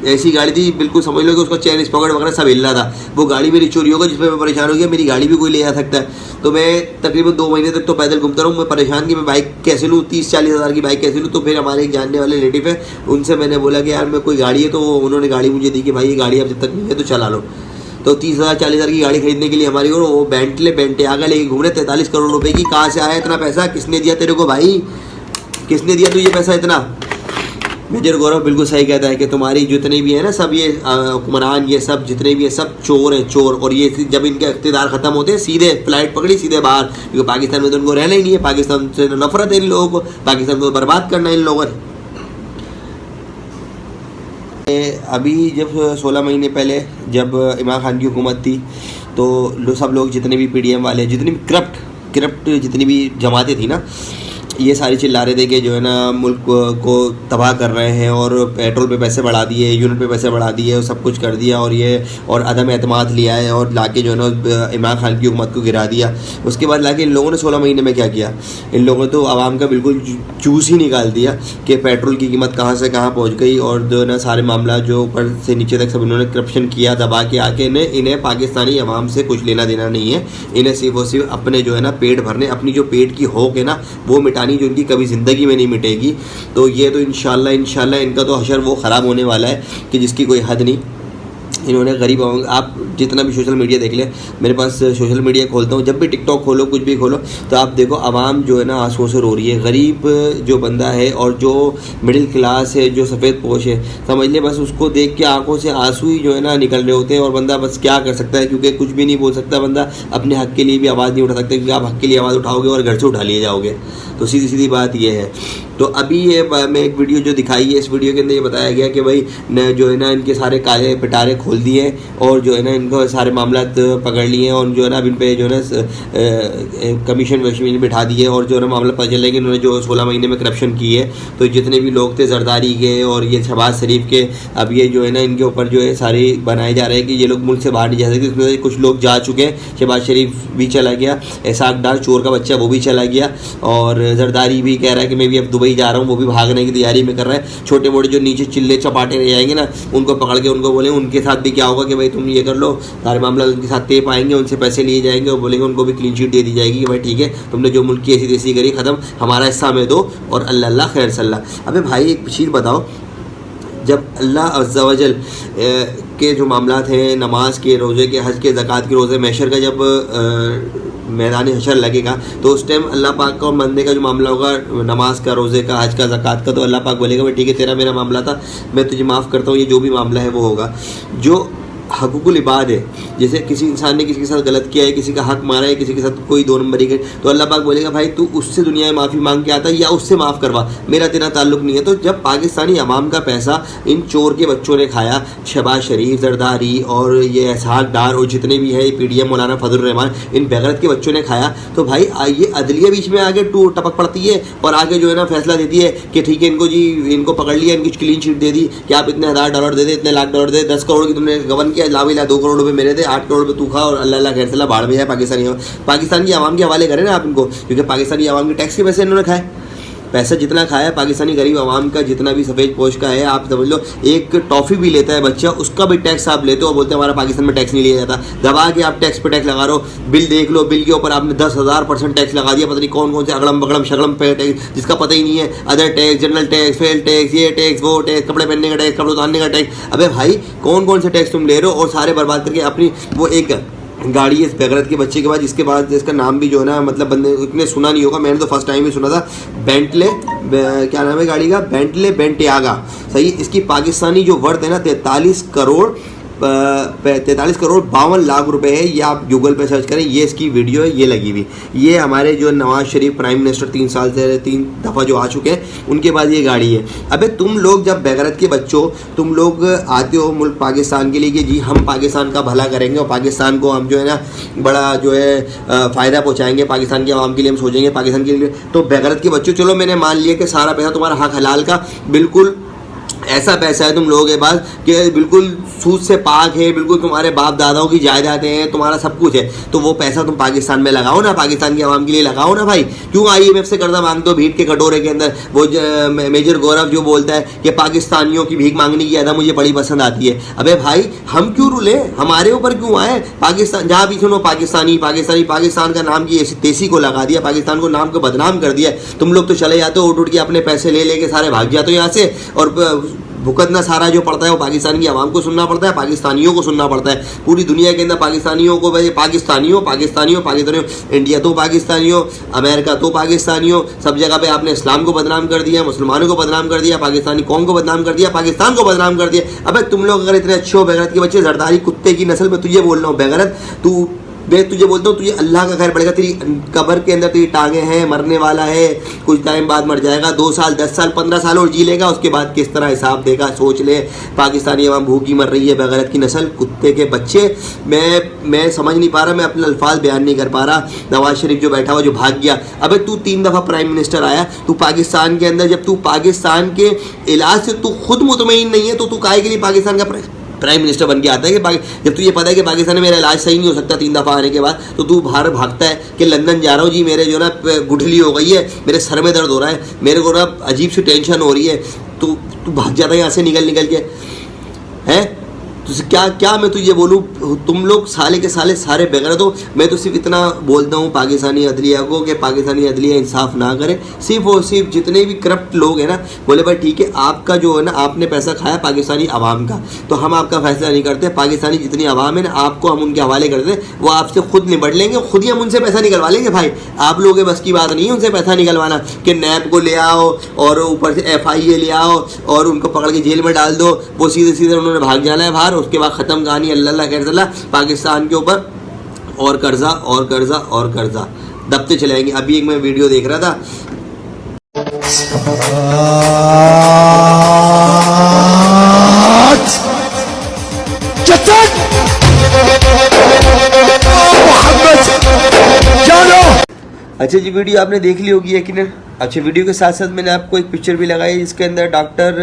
ऐसी गाड़ी थी, बिल्कुल समझ लो कि उसका चैन स्पॉकेट वगैरह सब हिल रहा था। वो गाड़ी मेरी चोरी होगा जिसमें मैं परेशान हो गया। मेरी गाड़ी भी कोई ले आ सकता है, तो मैं तकरीबन 2 महीने तक तो पैदल घूमता रहूँ। मैं परेशान कि मैं बाइक कैसे लूँ, 30-40 हज़ार की बाइक कैसे लूँ। तो फिर हमारे एक जानने वाले रिलेटिव है, उनसे मैंने बोला कि यार मैं कोई गाड़ी है, तो उन्होंने गाड़ी मुझे दी कि भाई ये गाड़ी अब जब तक नहीं है तो चला लो। तो 30,000-40,000 की गाड़ी खरीदने के लिए हमारी और वो बेंटे आगे लेके घूम रहे 43 करोड़ रुपए की। कहाँ से आया इतना पैसा, किसने दिया तेरे को भाई, किसने दिया तुझे पैसा इतना? मेजर गौरव बिल्कुल सही कहता है कि तुम्हारी जितने भी है ना सब ये हुक्मरान, ये सब जितने भी है सब चोर हैं, चोर। और ये जब इनके इख्तिदार ख़त्म होते हैं सीधे फ्लाइट पकड़ी सीधे बाहर, क्योंकि पाकिस्तान में तो उनको रहना ही नहीं है। पाकिस्तान से नफरत है इन लोगों को, पाकिस्तान को बर्बाद करना है इन लोगों ने। अभी जब 16 महीने पहले जब इमरान खान की हुकूमत थी तो सब लोग जितने भी PDM वाले, जितनी भी करप्ट जितनी भी जमातें थी ना, ये सारी चिल्ला रहे थे कि जो है ना मुल्क को तबाह कर रहे हैं और पेट्रोल पे पैसे बढ़ा दिए, यूनिट पे पैसे बढ़ा दिए और सब कुछ कर दिया और अदम एतमाद लिया है और लाके जो है ना इमरान खान की हुकूमत को गिरा दिया। उसके बाद लाके इन लोगों ने 16 महीने में क्या किया, इन लोगों ने तो आवाम का बिल्कुल चूस ही निकाल दिया कि पेट्रोल की कीमत कहाँ से कहाँ पहुँच गई। और जो है ना सारे मामला जो ऊपर से नीचे तक सब इन्होंने करप्शन किया दबा के आके। इन्हें पाकिस्तानी आवाम से कुछ लेना देना नहीं है, इन्हें सिर्फ और सिर्फ अपने जो है ना पेट भरने, अपनी जो पेट की होक है ना वो मिटानी, जो इनकी कभी ज़िंदगी में नहीं मिटेगी। तो ये तो इंशाल्लाह इनका तो हशर वो ख़राब होने वाला है कि जिसकी कोई हद नहीं। इन्होंने गरीब, आप जितना भी सोशल मीडिया देख ले, मेरे पास सोशल मीडिया खोलता हूँ, जब भी टिकटॉक खोलो कुछ भी खोलो तो आप देखो आवाम जो है ना आंसुओं से रो रही है। गरीब जो बंदा है और जो मिडिल क्लास है, जो सफ़ेद पोश है, समझ ले बस उसको देख के आंखों से आंसू ही जो है ना निकल रहे होते हैं। और बंदा बस क्या कर सकता है, क्योंकि कुछ भी नहीं बोल सकता बंदा, अपने हक के लिए भी आवाज़ नहीं उठा सकता, क्योंकि आप हक के लिए आवाज़ उठाओगे और घर से उठा लिए जाओगे। तो सीधी सीधी बात ये है। तो अभी ये मैं एक वीडियो जो दिखाई है, इस वीडियो के अंदर ये बताया गया कि भाई जो है ना इनके सारे काले पिटारे खोल दिए और जो है ना इनको सारे मामला पकड़ लिए और जो है ना अब इन पे जो है ना कमीशन वमीशन बिठा दिए और जो है ना मामला पता चलेगा कि इन्होंने जो 16 महीने में करप्शन की है। तो जितने भी लोग थे जरदारी के और ये शहबाज शरीफ के, अब ये जो है ना इनके ऊपर जो है सारे बनाए जा रहे हैं कि ये लोग मुल्क से बाहर नहीं जा सकते। इसमें कुछ लोग जा चुके हैं, शहबाज शरीफ भी चला गया, इसाक डार चोर का बच्चा वो भी चला गया और जरदारी भी कह रहा है कि मैं भी अब दुबई जा रहा हूँ, वो भी भागने की तैयारी में कर रहा है। छोटे मोटे जो नीचे चिल्ले चपाटे रह जाएंगे ना, उनको पकड़ के उनको बोले उनके साथ भी क्या होगा कि भाई तुम ये कर लो, सारे मामला उनके साथ तय पाएंगे, उनसे पैसे लिए जाएंगे और बोलेंगे उनको भी क्लीन चिट दे दी जाएगी कि भाई ठीक है तुमने जो मुल्क की ऐसी तैसी करी खत्म, हमारा हिस्सा हमें दो और अल्लाह खैर सल्लाह। अबे भाई एक चीज़ बताओ, जब अल्लाह अज़्ज़ा वजल के जो मामलात हैं, नमाज के, रोज़े के, हज के, ज़कात के, रोज़े महशर का जब मैदान हशर लगेगा तो उस टाइम अल्लाह पाक का और बंदे का जो मामला होगा, नमाज का, रोज़े का, हज का, ज़कात का, तो अल्लाह पाक बोलेगा भाई ठीक है तेरा मेरा मामला था, मैं तुझे माफ़ करता हूँ, ये जो भी मामला है वो होगा। जो हकूकुल इबाद है, जैसे किसी इंसान ने किसी के साथ गलत किया है, किसी का हक मारा है, किसी के साथ कोई 2 नंबरी की, तो अल्लाह पाक बोलेगा भाई तू उससे दुनिया में माफ़ी मांग के आता है या उससे माफ़ करवा, मेरा तेरा ताल्लुक नहीं है। तो जब पाकिस्तानी अवाम का पैसा इन चोर के बच्चों ने खाया, शहबाज शरीफ, जरदारी और ये इसहाक डार और जितने भी है PDM मौलाना फजल रहमान, इन बेगरत के बच्चों ने खाया, तो भाई ये अदलिया बीच में आगे टपक पड़ती है और आगे जो है ना फैसला देती है कि ठीक है इनको जी इनको पकड़ लिया, इनकी क्लीन चिट दे दी कि आप इतने $1000 दे दे, इतने लाख $1 दे, 10 करोड़ की तुमने गबन किया, लाविला 2 करोड़ रुपए मेरे थे, 8 करोड़ रुपए तू खा और अल्लाह खैर सल्लाह बाढ़ में जाए। पाकिस्तान की आवाम के हवाले करें ना आप इनको, क्योंकि पाकिस्तानी आवाम के टैक्स के पैसे इन्होंने खाए, पैसा जितना खाया पाकिस्तानी गरीब आवाम का, जितना भी सफ़ेद पोश का है, आप समझ लो एक टॉफ़ी भी लेता है बच्चा, उसका भी टैक्स आप लेते हो, बोलते हैं हमारा पाकिस्तान में टैक्स नहीं लिया जाता, दबा के आप टैक्स पे टैक्स लगा रहे हो। बिल देख लो, बिल के ऊपर आपने 10,000% टैक्स लगा दिया, पता नहीं कौन कौन से अगड़म बगड़म शगड़म पे टैक्स जिसका पता ही नहीं है, other tax, general tax, fail tax, ये टैक्स, वो टैक्स, कपड़े पहनने का टैक्स, कपड़े उतारने का टैक्स। अबे भाई कौन कौन से टैक्स तुम ले रहे हो और सारे बर्बाद करके अपनी वो एक गाड़ी है इस बेगरत के बच्चे के बाद, जिसके बाद जिसका नाम भी जो है ना मतलब बंदे इतने सुना नहीं होगा, मैंने तो फर्स्ट टाइम ही सुना था, बेंटले, क्या नाम है गाड़ी का, बेंटले बेंटियागा, सही। इसकी पाकिस्तानी जो वर्थ है ना 43 करोड़ 52 लाख रुपए है। ये आप गूगल पे सर्च करें, ये इसकी वीडियो है, ये लगी हुई। ये हमारे जो नवाज शरीफ प्राइम मिनिस्टर 3 साल से 3 दफ़ा जो आ चुके हैं, उनके बाद ये गाड़ी है। अबे तुम लोग जब बेगरत के बच्चों तुम लोग आते हो मुल्क पाकिस्तान के लिए कि जी हम पाकिस्तान का भला करेंगे और पाकिस्तान को हम जो है ना बड़ा जो है फ़ायदा पहुँचाएंगे, पाकिस्तान के आवाम के लिए हम सोचेंगे, पाकिस्तान के लिए, तो बेगरत के बच्चों चलो मैंने मान लिया कि सारा पैसा तुम्हारा हक हलाल का बिल्कुल ऐसा पैसा है तुम लोगों के पास कि बिल्कुल सूद से पाक है, बिल्कुल तुम्हारे बाप दादाओं की जायदादें हैं, तुम्हारा सब कुछ है, तो वो पैसा तुम पाकिस्तान में लगाओ ना, पाकिस्तान की आवाम के लिए लगाओ ना भाई। क्यों IMF से कर्जा मांगते हो भीख के कटोरे के अंदर? वो मेजर गौरव जो बोलता है कि पाकिस्तानियों की भीख मांगने की अदा मुझे बड़ी पसंद आती है। अबे भाई हम क्यों रुले, हमारे ऊपर क्यों आए? पाकिस्तान जहाँ भी सुनो पाकिस्तानी पाकिस्तानी, पाकिस्तान का नाम की ऐसी तेजी को लगा दिया, पाकिस्तान को नाम को बदनाम कर दिया। तुम लोग तो चले जाते हो उठ के अपने पैसे ले लेके सारे भाग जाते हो यहाँ से, और भुगतना सारा जो पड़ता है वो पाकिस्तान की आवाम को सुनना पड़ता है, पाकिस्तानियों को सुनना पड़ता है। पूरी दुनिया के अंदर पाकिस्तानियों को वैसे पाकिस्तानियों पाकिस्तानियों पाकिस्तानियों, इंडिया तो पाकिस्तानियों, अमेरिका तो पाकिस्तानियों, सब जगह पे आपने इस्लाम को बदनाम कर दिया, मुसलमानों को बदनाम कर दिया, पाकिस्तानी कौम को बदनाम कर दिया, पाकिस्तान को बदनाम कर दिया। अबे तुम लोग अगर इतने अच्छे हो, बेगरत के बच्चे, जरदारी कुत्ते की नस्ल में, तुझे बोल रहा हूँ बेगरत, तुझे बोलता हूँ तुझे अल्लाह का खैर पड़ेगा। तेरी कब्र के अंदर तेरी टांगे हैं, मरने वाला है, कुछ टाइम बाद मर जाएगा, 2 साल 10 साल 15 साल और जी लेगा, उसके बाद किस तरह हिसाब देगा सोच ले। पाकिस्तानी अवाम भूखी मर रही है, बेगरत की नस्ल, कुत्ते के बच्चे। मैं समझ नहीं पा रहा, मैं अपने अल्फाज बयान नहीं कर पा रहा। नवाज शरीफ जो बैठा हुआ जो भाग गया, अबे तू 3 दफ़ा प्राइम मिनिस्टर आया, तू पाकिस्तान के अंदर, जब तू पाकिस्तान के इलाज से तू खुद मुतमईन नहीं है तो तू काहे के लिए पाकिस्तान का प्राइम मिनिस्टर बन के आता है? कि जब तुझे पता है कि पाकिस्तान में मेरा इलाज सही नहीं हो सकता 3 दफ़ा आने के बाद, तो तू बाहर भागता है कि लंदन जा रहा हूँ जी, मेरे जो ना गुठली हो गई है, मेरे सर में दर्द हो रहा है, मेरे को ना अजीब सी टेंशन हो रही है, तू भाग जाता है यहाँ से निकल के, हैं? तुझे क्या मैं तुझे बोलूँ, तुम लोग साले के साले सारे बेगरत हो। मैं तो सिर्फ इतना बोलता हूँ पाकिस्तानी अदलिया को कि पाकिस्तानी अदलिया इंसाफ ना करे, सिर्फ और सिर्फ जितने भी करप्ट लोग हैं ना, बोले भाई ठीक है आपका जो है ना आपने पैसा खाया पाकिस्तानी आवाम का, तो हम आपका फैसला नहीं करते, पाकिस्तानी जितनी आवाम है ना आपको हम उनके हवाले करते हैं, वो आपसे खुद निपट लेंगे, खुद ही हम उनसे पैसा निकलवा लेंगे। भाई आप लोगों के बस की बात नहीं है उनसे पैसा निकलवाना कि नैब को ले आओ और ऊपर से FIA ले आओ और उनको पकड़ के जेल में डाल दो, वो सीधे सीधे उन्होंने भाग जाना है बाहर, उसके बाद ख़त्म कहानी, अल्लाह खैर सल्लाह। पाकिस्तान के ऊपर और कर्जा और कर्जा और कर्जा दबते चले जाएंगे। अभी एक मैं वीडियो देख रहा था, अच्छा जी, वीडियो आपने देख ली होगी यकीनन। अच्छा, वीडियो के साथ साथ मैंने आपको एक पिक्चर भी लगाई जिसके अंदर डॉक्टर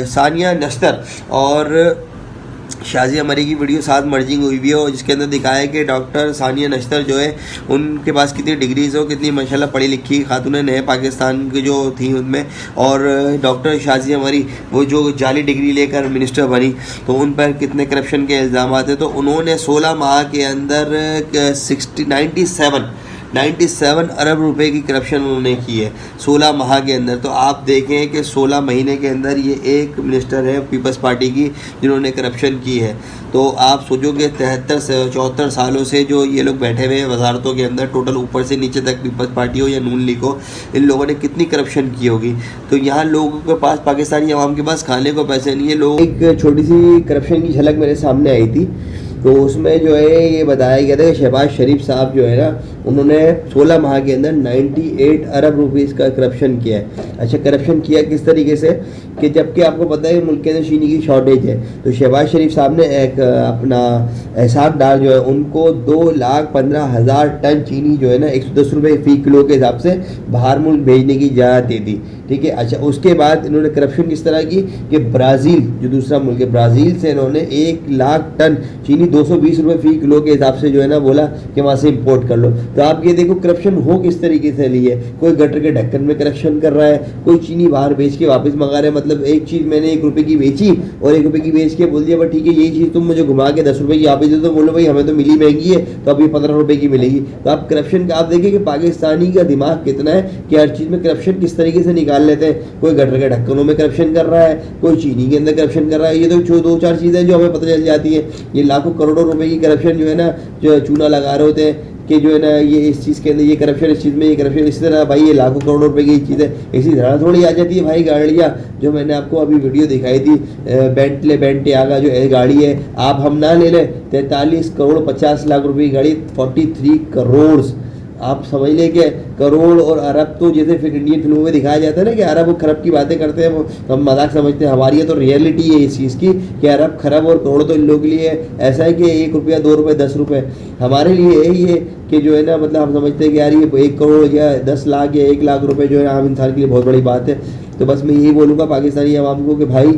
सानिया नश्तर और शाजिया मरी की वीडियो साथ मर्जिंग हुई भी है, और जिसके अंदर दिखाया है कि डॉक्टर सानिया नश्तर जो है उनके पास कितनी डिग्रीज हो, कितनी माशाल्लाह पढ़ी लिखी खातून नए पाकिस्तान की जो थी उनमें, और डॉक्टर शाजिया मरी वो जो जाली डिग्री लेकर मिनिस्टर बनी तो उन पर कितने करप्शन के इल्ज़ाम आते। तो उन्होंने 16 माह के अंदर 97 अरब रुपए की करप्शन उन्होंने की है 16 माह के अंदर। तो आप देखें कि 16 महीने के अंदर ये एक मिनिस्टर है पीपल्स पार्टी की जिन्होंने करप्शन की है। तो आप सोचो कि 74 सालों से जो ये लोग बैठे हुए हैं वजारतों के अंदर, टोटल ऊपर से नीचे तक पीपल्स पार्टी हो या नून लीग हो, इन लोगों ने कितनी करप्शन की होगी। तो यहाँ लोगों के पास, पाकिस्तानी अवाम के पास खाने को पैसे नहीं है। लोग, एक छोटी सी करप्शन की झलक मेरे सामने आई थी, तो उसमें जो है ये बताया गया था कि शहबाज शरीफ साहब जो है ना, उन्होंने 16 माह के अंदर 98 अरब रुपीस का करप्शन किया है। अच्छा, करप्शन किया किस तरीके से कि जबकि आपको पता है मुल्क के अंदर चीनी की शॉर्टेज है, तो शहबाज शरीफ साहब ने एक अपना एहसानदार जो है उनको 2,15,000 टन चीनी जो है ना 110 रुपये फ़ी किलो के हिसाब से बाहर मुल्क भेजने की इजाज़त दे दी। ठीक है। अच्छा, उसके बाद इन्होंने करप्शन किस तरह की कि ब्राज़ील जो दूसरा मुल्क है, ब्राज़ील से इन्होंने 1 लाख टन चीनी 220 रुपये फ़ी किलो के हिसाब से जो है ना बोला कि वहाँ से इंपोर्ट कर लो। तो आप ये देखो करप्शन हो किस तरीके से ली है। कोई गटर के ढक्कन में करप्शन कर रहा है, कोई चीनी बाहर बेच के वापस मंगा रहा है। मतलब एक चीज़ मैंने 1 रुपये की बेची और 1 रुपये की बेच के बोल दिया भाई ठीक है यही चीज़ तुम मुझे घुमा के 10 रुपये की वापस दे दो, तो बोलो भाई हमें तो मिली महंगी है तो अब ये 15 रुपये की मिलेगी। तो आप करप्शन का आप देखिए कि पाकिस्तानी का दिमाग कितना है कि हर चीज़ में करप्शन किस तरीके से निकाल लेते हैं। कोई गटर के ढक्कनों में करप्शन कर रहा है, कोई चीनी के अंदर करप्शन कर रहा है। ये तो 2-4 चीज़ें जो हमें पता चल जाती है। ये लाखों करोड़ों रुपए की करप्शन जो है ना, जो चूना लगा रहे होते हैं कि जो है ना ये इस चीज़ के अंदर ये करप्शन, इस चीज़ में ये करप्शन, इसी तरह भाई ये लाखों करोड़ रुपए की चीज़ है। इसी तरह थोड़ी आ जाती है भाई गाड़ियाँ, जो मैंने आपको अभी वीडियो दिखाई थी बेंटे आगा जो गाड़ी है, आप हम ना ले लें 43 करोड़ 50 लाख रुपए की गाड़ी, 43 करोड़। आप समझ लें कि करोड़ और अरब तो जैसे फिर इंडियन फिल्मों में दिखाया जाता है ना कि अरब और खरब की बातें करते हैं, वो हम मजाक समझते हैं। हमारी ये तो रियलिटी है इस चीज़ की कि अरब खरब और करोड़ तो इन लोगों के लिए ऐसा है कि 1 रुपया 2 रुपये 10 रुपये। हमारे लिए है ये कि जो है ना मतलब हम समझते हैं कि यार ये 1 करोड़ या 10 लाख या 1 लाख रुपये जो है आम इंसान के लिए बहुत बड़ी बात है। तो बस मैं यही बोलूँगा पाकिस्तानी अवाम को कि भाई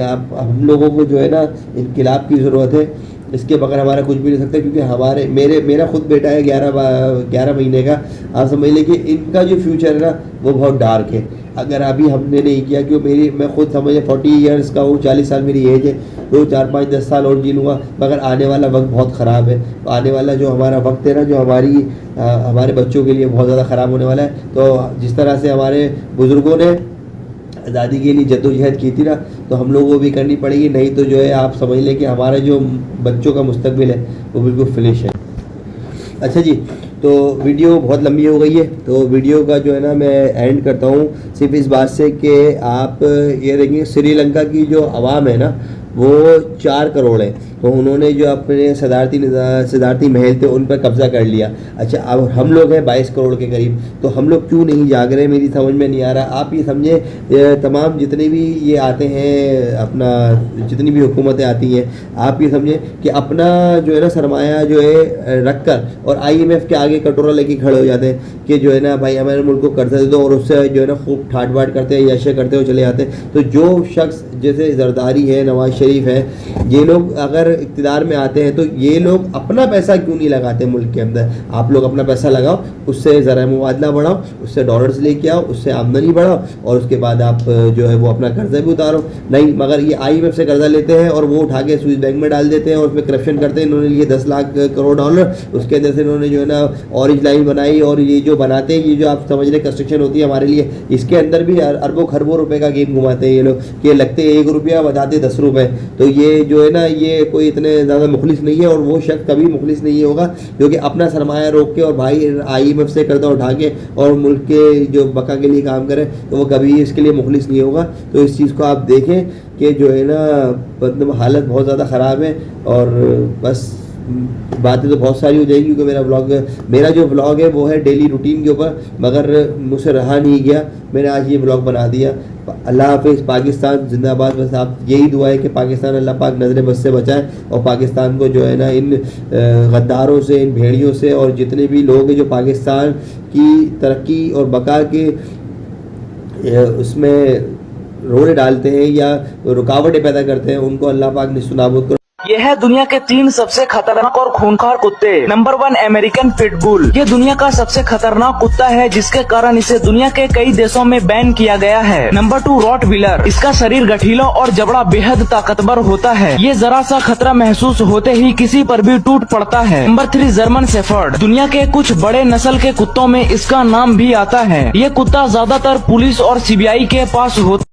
आप हम लोगों को जो है ना इनकलाब की ज़रूरत है, इसके बगैर हमारा कुछ भी नहीं सकता। क्योंकि मेरा खुद बेटा है 11 महीने का। आप समझ लें कि इनका जो फ्यूचर है ना वो बहुत डार्क है अगर अभी हमने नहीं किया। क्योंकि मैं खुद समझ 40 ईयर्स का हूँ, 40 साल मेरी एज है, 2, 4, 5, 10 साल और जी लूँगा, मगर आने वाला वक्त बहुत ख़राब है। तो आने वाला जो हमारा वक्त है ना, जो हमारे बच्चों के लिए बहुत ज़्यादा ख़राब होने वाला है। तो जिस तरह से हमारे बुज़ुर्गों ने आज़ादी के लिए जद्दोजहद की थी ना, तो हम लोगों को भी करनी पड़ेगी। नहीं तो जो है आप समझ लें कि हमारे जो बच्चों का मुस्तकबिल है वो बिल्कुल फिनिश है। अच्छा जी, तो वीडियो बहुत लंबी हो गई है, तो वीडियो का जो है ना मैं एंड करता हूँ सिर्फ इस बात से कि आप ये देखेंगे श्रीलंका की जो आवाम है ना वो 4 करोड़ है। तो उन्होंने जो अपने सदारती महल थे उन पर कब्ज़ा कर लिया। अच्छा, अब हम लोग हैं 22 करोड़ के करीब, तो हम लोग क्यों नहीं जाग रहे, मेरी समझ में नहीं आ रहा। आप ये समझे तमाम जितने भी ये आते हैं, अपना जितनी भी हुकूमतें आती हैं, आप ये समझें कि अपना जो है ना सरमाया जो है रख कर और IMF के आगे कटोरा लेके खड़े हो जाते हैं कि जो है ना भाई हमारे मुल्क को कर्जा दे दो, और उससे जो है ना खूब ठाट बाट करते हैं, यशे करते हुए चले जाते हैं। तो जो शख्स जैसे जरदारी है, नवाज शरीफ है, ये लोग अगर इक़्तिदार में आते हैं तो ये लोग अपना पैसा क्यों नहीं लगाते मुल्क के अंदर। आप लोग अपना पैसा लगाओ, उससे ज़रा मुबादला बढ़ाओ, उससे डॉलर्स लेके आओ, उससे आमदनी बढ़ाओ, और उसके बाद आप जो है वो अपना कर्जा भी उतारो। नहीं, मगर ये IMF से कर्जा लेते हैं और वो उठा के स्विस बैंक में डाल देते हैं और उसमें करप्शन करते हैं। इन्होंने लिए 10 लाख करोड़ डॉलर, उसके अंदर से इन्होंने जो है ना ऑरेंज लाइन बनाई, और ये जो बनाते हैं, ये जो आप समझ रहे कंस्ट्रक्शन होती है हमारे लिए, इसके अंदर भी अरबों खरबों रुपए का गेम घुमाते हैं ये लोग कि लगते 1 रुपया बताते 10 रुपये। तो ये जो है ना ये कोई इतने ज़्यादा मुखलिस नहीं है, और वो शख्स कभी मुखलिस नहीं होगा क्योंकि अपना सरमाया रोक के और भाई IMF से कर्जा उठा के और मुल्क के जो बका के लिए काम करे, तो वो कभी इसके लिए मुखलिस नहीं होगा। तो इस चीज़ को आप देखें कि जो है ना मतलब हालत बहुत ज़्यादा ख़राब है। और बस बातें तो बहुत सारी हो जाएगी क्योंकि मेरा जो व्लॉग है वो है डेली रूटीन के ऊपर, मगर मुझसे रहा नहीं गया, मैंने आज ये व्लॉग बना दिया। अल्लाह हाफिज़, पाकिस्तान जिंदाबाद। बस आप यही दुआ है कि पाकिस्तान अल्लाह पाक नजर बस से बचाए और पाकिस्तान को जो है ना इन गद्दारों से, इन भेड़ियों से और जितने भी लोग हैं जो पाकिस्तान की तरक्की और बका के उसमें रोड़े डालते हैं या रुकावटें पैदा करते हैं, उनको अल्लाह पाक निस्तनाबूद करो। ये है दुनिया के 3 सबसे खतरनाक और खूंखार कुत्ते। Number 1 American pitbull. ये दुनिया का सबसे खतरनाक कुत्ता है जिसके कारण इसे दुनिया के कई देशों में बैन किया गया है। Number 2 Rottweiler. इसका शरीर गठीला और जबड़ा बेहद ताकतवर होता है। ये जरा सा खतरा महसूस होते ही किसी पर भी टूट पड़ता है। Number 3 German shepherd. दुनिया के कुछ बड़े नस्ल के कुत्तों में इसका नाम भी आता है। ये कुत्ता ज्यादातर पुलिस और CBI के पास होता